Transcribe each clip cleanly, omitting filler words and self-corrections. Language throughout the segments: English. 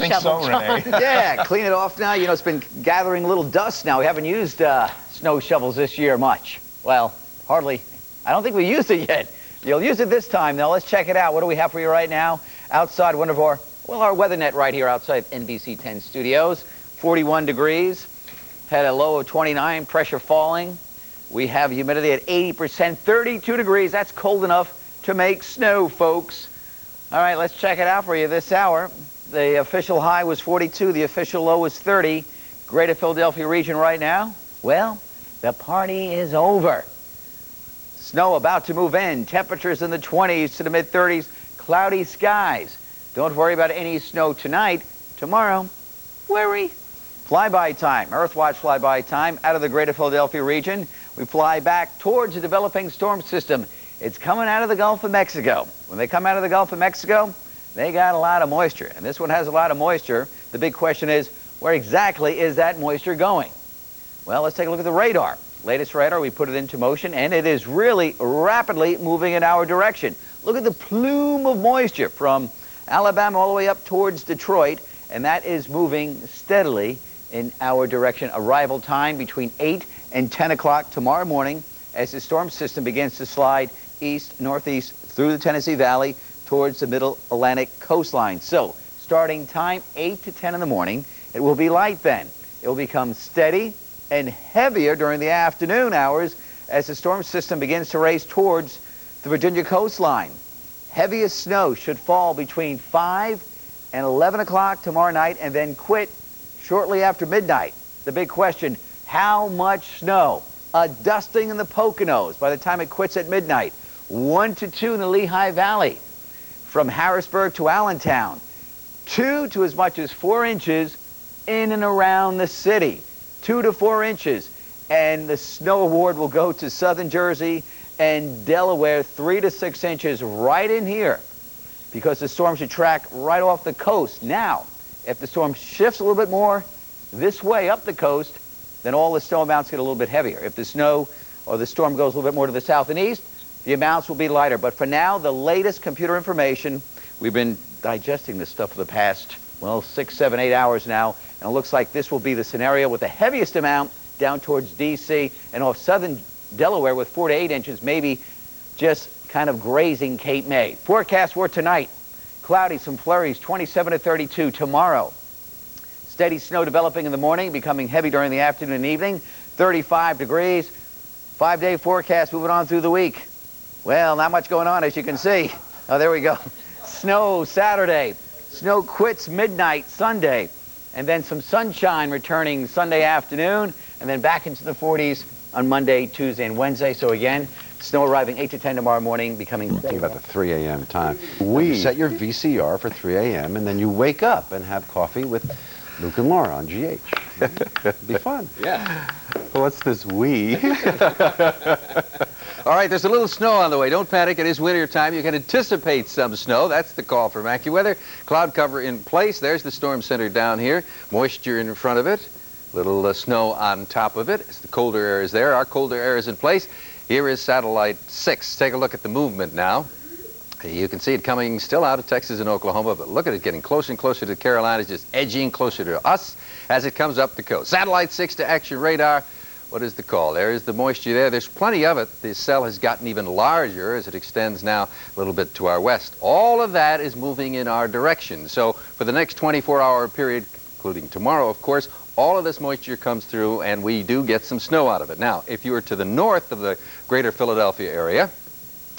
think shovel, so, John. Renee. Yeah, clean it off now. You know, it's been gathering a little dust now. We haven't used snow shovels this year much. Well, hardly. I don't think we used it yet. You'll use it this time, though. Let's check it out. What do we have for you right now? Outside one of our weather net right here outside NBC10 studios. 41 degrees. Had a low of 29, pressure falling. We have humidity at 80%, 32 degrees. That's cold enough to make snow, folks. All right, let's check it out for you this hour. The official high was 42. The official low was 30. Greater Philadelphia region right now. Well, the party is over. Snow about to move in. Temperatures in the 20s to the mid-30s. Cloudy skies. Don't worry about any snow tonight. Tomorrow, worry. Flyby time. Earthwatch flyby time out of the Greater Philadelphia region. We fly back towards the developing storm system. It's coming out of the Gulf of Mexico. When they come out of the Gulf of Mexico, they got a lot of moisture. And this one has a lot of moisture. The big question is, where exactly is that moisture going? Well, let's take a look at the radar. Latest radar, we put it into motion, and it is really rapidly moving in our direction. Look at the plume of moisture from Alabama all the way up towards Detroit, and that is moving steadily in our direction. Arrival time between 8 and 10 o'clock tomorrow morning as the storm system begins to slide east, northeast through the Tennessee Valley towards the middle Atlantic coastline. So, starting time 8 to 10 in the morning. It will be light then. It will become steady and heavier during the afternoon hours as the storm system begins to race towards the Virginia coastline. Heaviest snow should fall between 5 and 11 o'clock tomorrow night and then quit shortly after midnight. The big question, how much snow? A dusting in the Poconos by the time it quits at midnight. 1 to 2 in the Lehigh Valley. From Harrisburg to Allentown. 2 to as much as 4 inches in and around the city. 2 to 4 inches. And the snow award will go to southern Jersey and Delaware. 3 to 6 inches right in here because the storm should track right off the coast. Now, if the storm shifts a little bit more this way up the coast, then all the snow amounts get a little bit heavier. If the snow or the storm goes a little bit more to the south and east, the amounts will be lighter. But for now, the latest computer information, we've been digesting this stuff for the past, well, 6, 7, 8 hours now, and it looks like this will be the scenario with the heaviest amount down towards D.C. and off southern Delaware with 4 to 8 inches, maybe just kind of grazing Cape May. Forecast for tonight, cloudy, some flurries, 27 to 32. Tomorrow, steady snow developing in the morning, becoming heavy during the afternoon and evening, 35 degrees. 5-day forecast moving on through the week. Well, not much going on, as you can see. Oh, there we go. Snow Saturday. Snow quits midnight Sunday. And then some sunshine returning Sunday afternoon. And then back into the 40s on Monday, Tuesday, and Wednesday. So again, snow arriving 8 to 10 tomorrow morning, becoming... Think about the 3 a.m. time. You set your VCR for 3 a.m. and then you wake up and have coffee with Luke and Laura on GH. It'd be fun. Yeah. What's this we? All right, there's a little snow on the way. Don't panic. It is winter time. You can anticipate some snow. That's the call from AccuWeather. Cloud cover in place. There's the storm center down here. Moisture in front of it. Little snow on top of it. As the colder air is there. Our colder air is in place. Here is satellite 6. Take a look at the movement now. You can see it coming still out of Texas and Oklahoma, but look at it getting closer and closer to the Carolinas, just edging closer to us as it comes up the coast. Satellite 6 to Action Radar. What is the call? There is the moisture there. There's plenty of it. The cell has gotten even larger as it extends now a little bit to our west. All of that is moving in our direction. So for the next 24-hour period, including tomorrow, of course, all of this moisture comes through and we do get some snow out of it. Now, if you are to the north of the greater Philadelphia area,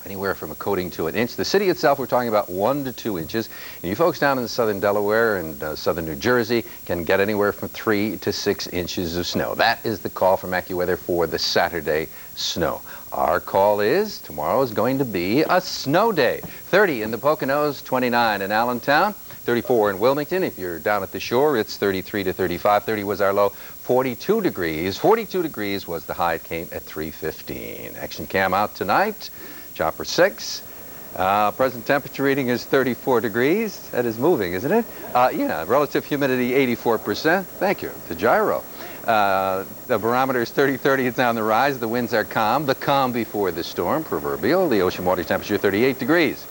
anywhere from a coating to an inch. The city itself, we're talking about 1 to 2 inches. And you folks down in southern Delaware and southern New Jersey can get anywhere from 3 to 6 inches of snow. That is the call from AccuWeather for the Saturday snow. Our call is tomorrow is going to be a snow day. 30 in the Poconos, 29 in Allentown, 34 in Wilmington. If you're down at the shore, it's 33 to 35. 30 was our low. 42 degrees. 42 degrees was the high. It came at 3:15. Action cam out tonight. Chopper 6. Present temperature reading is 34 degrees. That is moving, isn't it? Yeah, relative humidity 84%. Thank you. The gyro. The barometer is 30-30. It's on the rise. The winds are calm. The calm before the storm, proverbial. The ocean water temperature 38 degrees.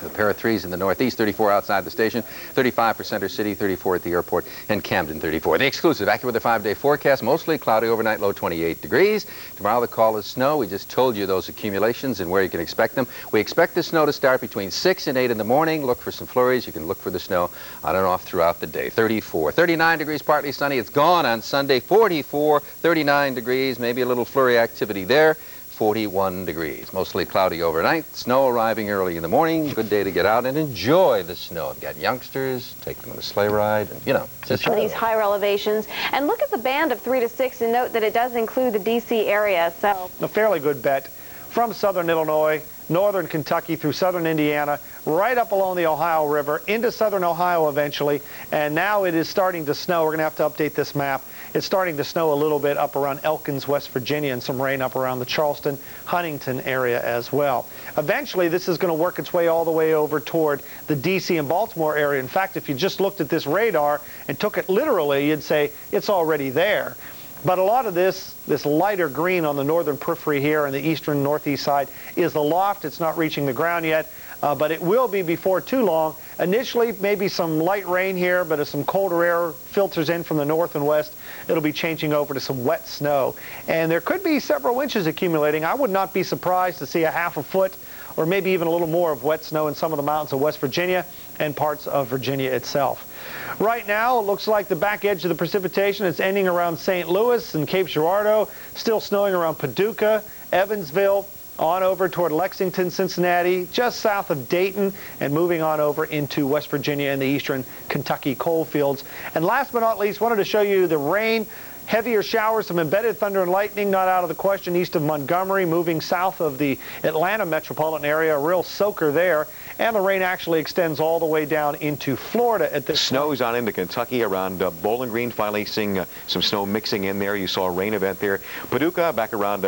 A pair of threes in the northeast, 34 outside the station, 35 for Center City, 34 at the airport, and Camden 34. The exclusive AccuWeather 5-day forecast, mostly cloudy overnight, low 28 degrees. Tomorrow the call is snow. We just told you those accumulations and where you can expect them. We expect the snow to start between 6 and 8 in the morning. Look for some flurries. You can look for the snow on and off throughout the day. 34, 39 degrees, partly sunny. It's gone on Sunday. 44, 39 degrees, maybe a little flurry activity there. 41 degrees. Mostly cloudy overnight. Snow arriving early in the morning. Good day to get out and enjoy the snow. If you've got youngsters, take them on a sleigh ride, and, you know, just these higher elevations. And look at the band of 3 to 6 and note that it does include the D.C. area. So a fairly good bet from southern Illinois, northern Kentucky through southern Indiana, right up along the Ohio River, into southern Ohio eventually, and now it is starting to snow. We're going to have to update this map. It's starting to snow a little bit up around Elkins, West Virginia, and some rain up around the Charleston, Huntington area as well. Eventually, this is going to work its way all the way over toward the D.C. and Baltimore area. In fact, if you just looked at this radar and took it literally, you'd say it's already there. But a lot of this lighter green on the northern periphery here and the eastern northeast side is the loft. It's not reaching the ground yet, but it will be before too long. Initially, maybe some light rain here, but as some colder air filters in from the north and west, it'll be changing over to some wet snow. And there could be several inches accumulating. I would not be surprised to see a half a foot or maybe even a little more of wet snow in some of the mountains of West Virginia and parts of Virginia itself. Right now, it looks like the back edge of the precipitation is ending around St. Louis and Cape Girardeau, still snowing around Paducah, Evansville, on over toward Lexington, Cincinnati, just south of Dayton, and moving on over into West Virginia and the eastern Kentucky coal fields. And last but not least, wanted to show you the rain. Heavier showers, some embedded thunder and lightning not out of the question east of Montgomery, moving south of the Atlanta metropolitan area, a real soaker there. And the rain actually extends all the way down into Florida at this Snow's on into Kentucky around Bowling Green, finally seeing some snow mixing in there. You saw a rain event there. Paducah, back around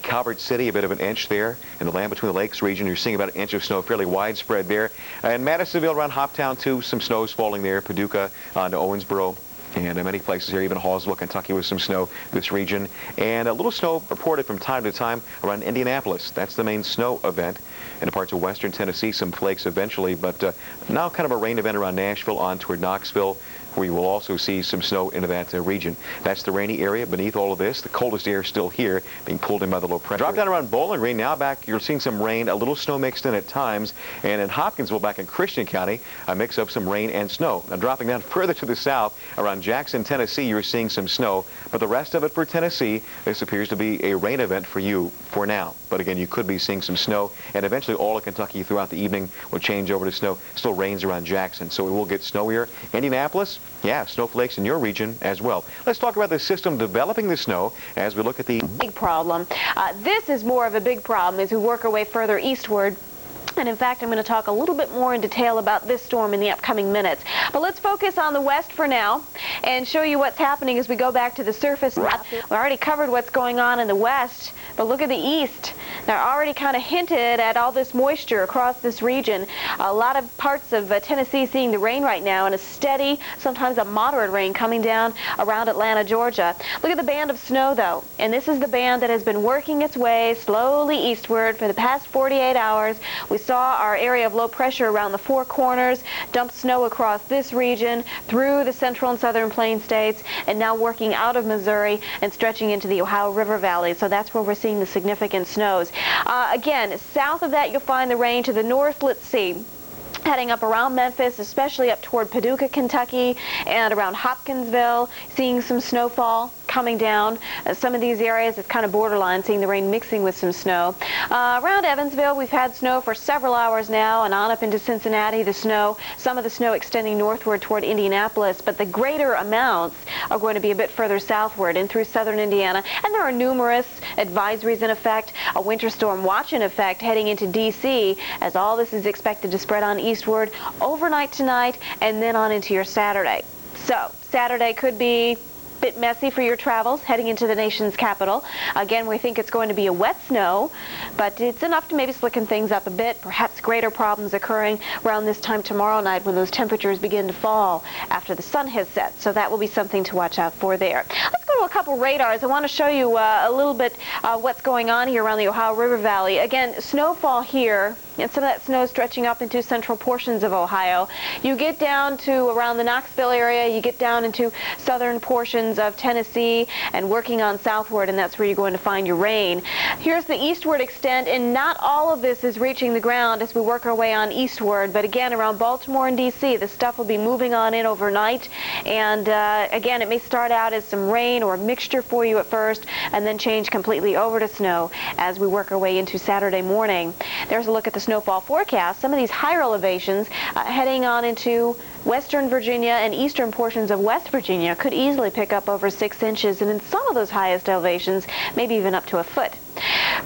Calvert City, a bit of an inch there. In the Land Between the Lakes region, you're seeing about an inch of snow, fairly widespread there. And Madisonville around Hoptown, too, some snow's falling there. Paducah on to Owensboro. And in many places here, even Hallsville, Kentucky, with some snow this region. And a little snow reported from time to time around Indianapolis. That's the main snow event. In parts of western Tennessee, some flakes eventually, but now kind of a rain event around Nashville on toward Knoxville, where you will also see some snow into that region. That's the rainy area beneath all of this. The coldest air still here, being pulled in by the low pressure. Drop down around Bowling Green. Now back, you're seeing some rain, a little snow mixed in at times. And in Hopkinsville, back in Christian County, a mix of some rain and snow. Now dropping down further to the south, around Jackson, Tennessee, you're seeing some snow. But the rest of it for Tennessee, this appears to be a rain event for you for now. But again, you could be seeing some snow. And eventually all of Kentucky throughout the evening will change over to snow. Still rains around Jackson, so we will get snowier. Indianapolis, yeah, snowflakes in your region as well. Let's talk about the system developing the snow as we look at the big problem. This is more of a big problem as we work our way further eastward. And in fact, I'm going to talk a little bit more in detail about this storm in the upcoming minutes. But let's focus on the west for now and show you what's happening as we go back to the surface. We already covered what's going on in the west, but look at the east. They're already kind of hinted at all this moisture across this region. A lot of parts of Tennessee seeing the rain right now, and a steady, sometimes a moderate rain coming down around Atlanta, Georgia. Look at the band of snow, though. And this is the band that has been working its way slowly eastward for the past 48 hours. We saw our area of low pressure around the Four Corners dump snow across this region through the central and southern plain states, and now working out of Missouri and stretching into the Ohio River Valley. So that's where we're seeing the significant snows. Again, south of that you'll find the rain. To the north, let's see, heading up around Memphis, especially up toward Paducah, Kentucky, and around Hopkinsville, seeing some snowfall coming down. Some of these areas, it's kind of borderline, seeing the rain mixing with some snow. Around Evansville, we've had snow for several hours now, and on up into Cincinnati, some of the snow extending northward toward Indianapolis, but the greater amounts are going to be a bit further southward and through southern Indiana. And there are numerous advisories in effect, a winter storm watch in effect heading into D.C. as all this is expected to spread on eastward overnight tonight and then on into your Saturday. So Saturday could be bit messy for your travels heading into the nation's capital. Again, we think it's going to be a wet snow, but it's enough to maybe slicken things up a bit. Perhaps greater problems occurring around this time tomorrow night when those temperatures begin to fall after the sun has set. So that will be something to watch out for there. Let's go to a couple radars. I want to show you a little bit what's going on here around the Ohio River Valley. Again, snowfall here and some of that snow stretching up into central portions of Ohio. You get down to around the Knoxville area, you get down into southern portions of Tennessee and working on southward, and that's where you're going to find your rain. Here's the eastward extent, and not all of this is reaching the ground as we work our way on eastward, but again around Baltimore and D.C. the stuff will be moving on in overnight, and again it may start out as some rain or a mixture for you at first and then change completely over to snow as we work our way into Saturday morning. There's a look at the snowfall forecast. Some of these higher elevations heading on into western Virginia and eastern portions of West Virginia could easily pick up over 6 inches, and in some of those highest elevations maybe even up to a foot.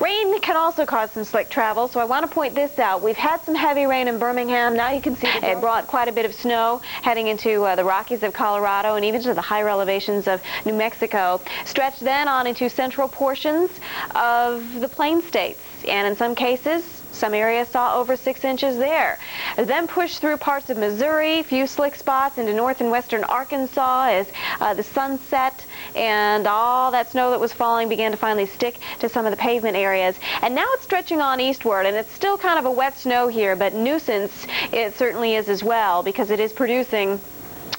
Rain can also cause some slick travel, so I want to point this out. We've had some heavy rain in Birmingham. Now you can see it brought quite a bit of snow heading into the Rockies of Colorado and even to the higher elevations of New Mexico. Stretch then on into central portions of the Plain States, and in some cases some areas saw over 6 inches there. Then pushed through parts of Missouri, few slick spots into north and western Arkansas as the sun set and all that snow that was falling began to finally stick to some of the pavement areas. And now it's stretching on eastward, and it's still kind of a wet snow here, but nuisance it certainly is as well, because it is producing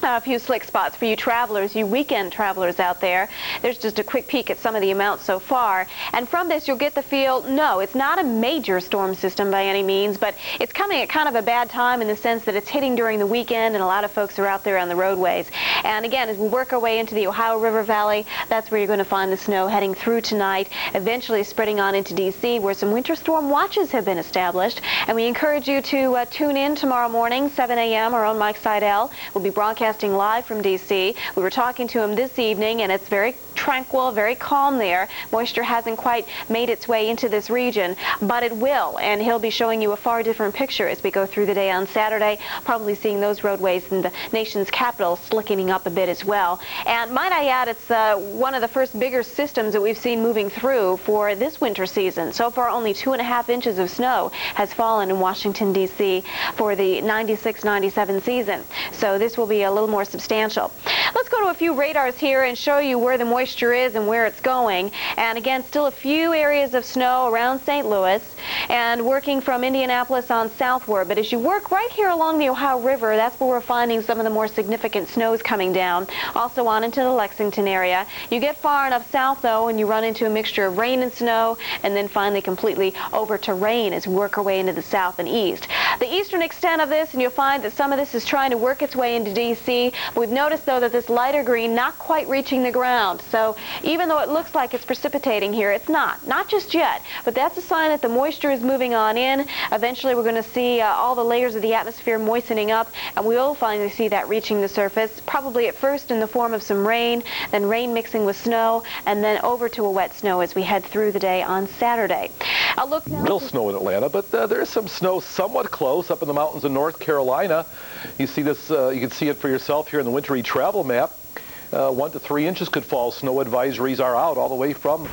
a few slick spots for you travelers, you weekend travelers out there. There's just a quick peek at some of the amounts so far. And from this, you'll get the feel, no, it's not a major storm system by any means, but it's coming at kind of a bad time in the sense that it's hitting during the weekend and a lot of folks are out there on the roadways. And again, as we work our way into the Ohio River Valley, that's where you're going to find the snow heading through tonight, eventually spreading on into D.C., where some winter storm watches have been established. And we encourage you to tune in tomorrow morning, 7 a.m. Our own Mike Seidel will be broadcasting live from D.C. We were talking to him this evening, and it's very tranquil, very calm there. Moisture hasn't quite made its way into this region, but it will, and he'll be showing you a far different picture as we go through the day on Saturday, probably seeing those roadways in the nation's capital slickening up a bit as well. And might I add, it's one of the first bigger systems that we've seen moving through for this winter season. So far, only 2.5 inches of snow has fallen in Washington, D.C. for the 96-97 season. So this will be a little more substantial. Let's go to a few radars here and show you where the moisture is and where it's going. And again, still a few areas of snow around St. Louis and working from Indianapolis on southward. But as you work right here along the Ohio River, that's where we're finding some of the more significant snows coming down. Also on into the Lexington area. You get far enough south, though, and you run into a mixture of rain and snow, and then finally completely over to rain as we work our way into the south and east. The eastern extent of this, and you'll find that some of this is trying to work its way into D.C. We've noticed, though, that this lighter green not quite reaching the ground. So even though it looks like it's precipitating here, it's not just yet. But that's a sign that the moisture is moving on in. Eventually we're going to see all the layers of the atmosphere moistening up, and we will finally see that reaching the surface, probably at first in the form of some rain, then rain mixing with snow, and then over to a wet snow as we head through the day on Saturday. I'll look now. Real snow in Atlanta, but there is some snow somewhat close up in the mountains of North Carolina. You see this, you can see it for yourself here in the wintry travel map. 1 to 3 inches could fall. Snow advisories are out all the way from